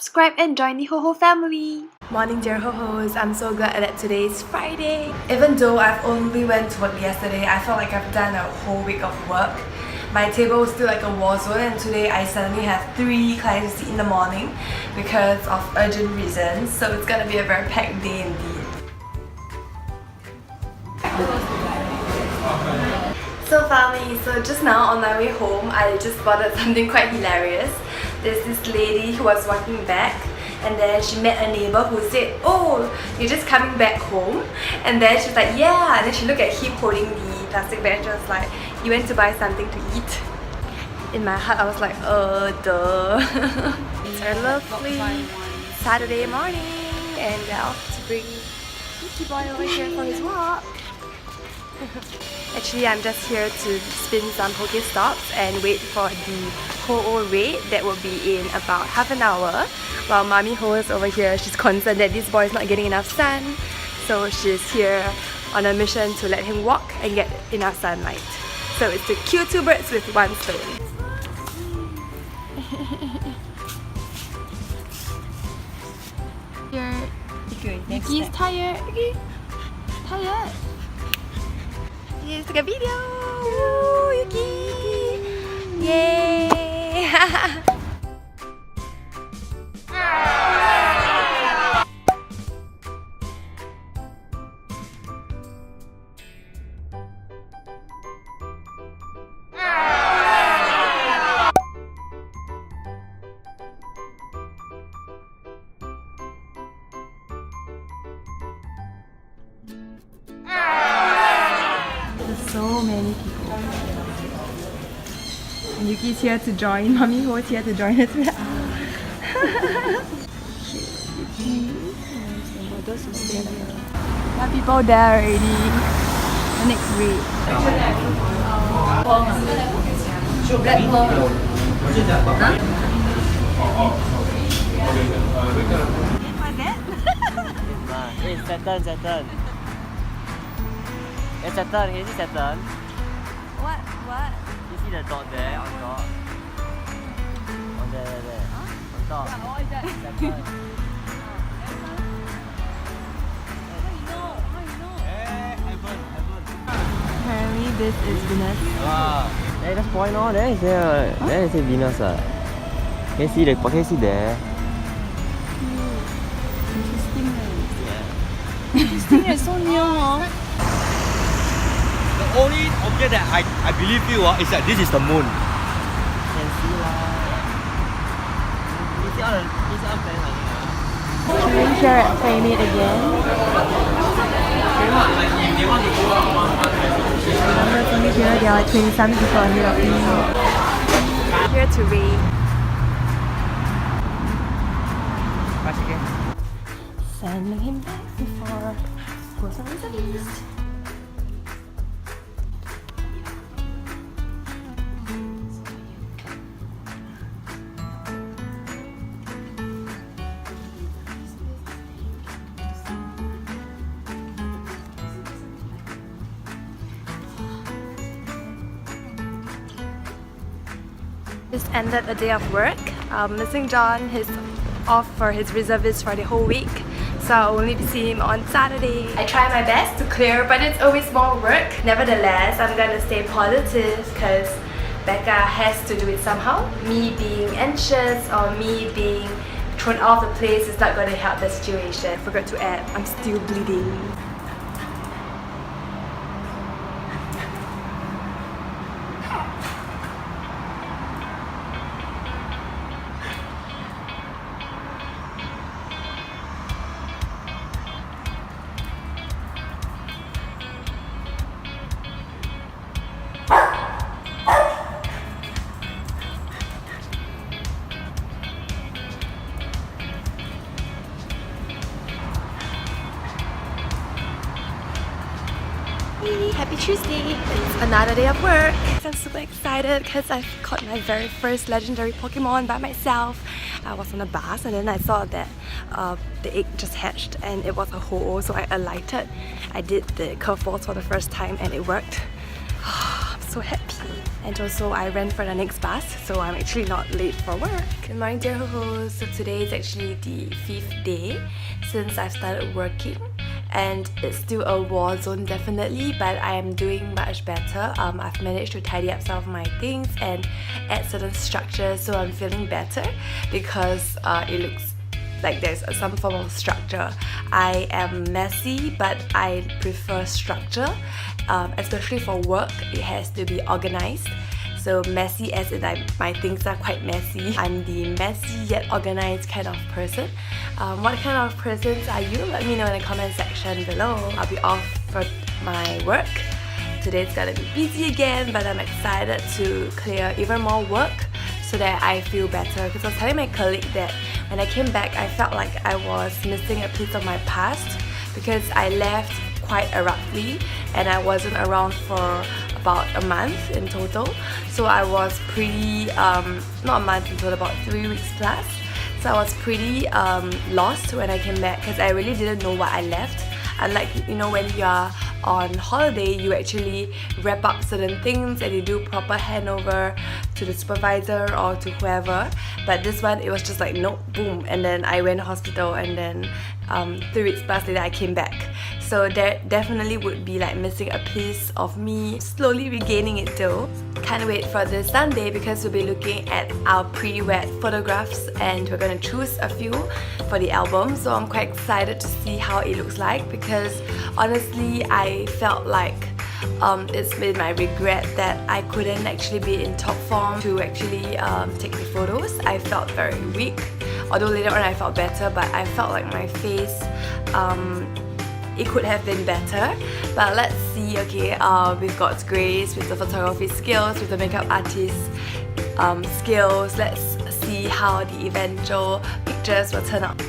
subscribe and join the HOHO family. Morning dear HOHOs, I'm so glad that today is Friday. Even though I've only went to work yesterday, I felt like I've done a whole week of work. My table was still like a war zone, and today I suddenly have 3 clients to see in the morning because of urgent reasons, so it's gonna be a very packed day indeed. So family, so just now on my way home, I just spotted something quite hilarious. There's this lady who was walking back, and then she met a neighbor who said, "Oh, you're just coming back home?" And then she was like, "Yeah." And then she looked at him holding the plastic bag. She was like, "You went to buy something to eat?" In my heart, I was like, duh. It's a lovely Saturday morning, and we're off to bring Mickey Boy over here for his walk. Actually, I'm just here to spin some Poke stops and wait for the HOHO raid that will be in about half an hour. While Mommy Ho is over here, she's concerned that this boy is not getting enough sun, so she's here on a mission to let him walk and get enough sunlight. So it's to kill 2 birds with 1 stone. Yuki's tired. Yuki, tired. Let's take a video. Woo, Yuki! Yay! So many people. And Yuki's here to join. Mommy Ho is here to join as well. There are people there already. The next week. What's that? It's Saturn. It's Saturn. Can you see Saturn? What? You see the dot there on top? On there. On top. What is that? Saturn. Apparently this is Venus. Hey, that's point on. There is Venus. Can you see there? Interesting, it's so near, huh? The only object that I believe you is that this is the moon. Can see lah. You see all the planets. Showing here at Playmate again. Remember to meet here, there are like 20-some people ahead of me. Here to read. Sending him back before groceries are released. Just ended a day of work. Missing John is off for his reservist for the whole week, so I'll only be seeing him on Saturday. I try my best to clear, but it's always more work. Nevertheless, I'm gonna stay positive because Becca has to do it somehow. Me being anxious or me being thrown out of the place is not gonna help the situation. I forgot to add, I'm still bleeding. Happy Tuesday! It's another day of work. I'm super excited because I've caught my very first legendary Pokemon by myself. I was on a bus and then I saw that the egg just hatched and it was a HOHO, so I alighted. I did the curveballs for the first time and it worked. I'm so happy. And also I ran for the next bus, so I'm actually not late for work. Good morning, dear HOHOS. So today is actually the 5th day since I've started working. And it's still a war zone definitely, but I am doing much better. I've managed to tidy up some of my things and add certain structures, so I'm feeling better because it looks like there's some form of structure. I am messy, but I prefer structure, especially for work. It has to be organized. So messy as in my things are quite messy. I'm the messy yet organized kind of person. What kind of persons are you? Let me know in the comment section below. I'll be off for my work. Today's gonna be busy again, but I'm excited to clear even more work so that I feel better. Because I was telling my colleague that when I came back, I felt like I was missing a piece of my past because I left quite abruptly and I wasn't around for about a month in total. So I was pretty, not a month in total, about 3 weeks plus. So I was pretty lost when I came back because I really didn't know what I left. Unlike, you know, when you are on holiday, you actually wrap up certain things and you do proper handover to the supervisor or to whoever. But this one, it was just like, nope, boom. And then I went to hospital and then 3 weeks plus later, I came back. So there definitely would be like missing a piece of me, slowly regaining it though. Can't wait for this Sunday because we'll be looking at our pre-wed photographs and we're going to choose a few for the album. So I'm quite excited to see how it looks like because honestly I felt like it's been my regret that I couldn't actually be in top form to actually take the photos. I felt very weak, although later on I felt better, but I felt like my face it could have been better. But let's see, okay, with God's grace, with the photography skills, with the makeup artist skills, let's see how the eventual pictures will turn out.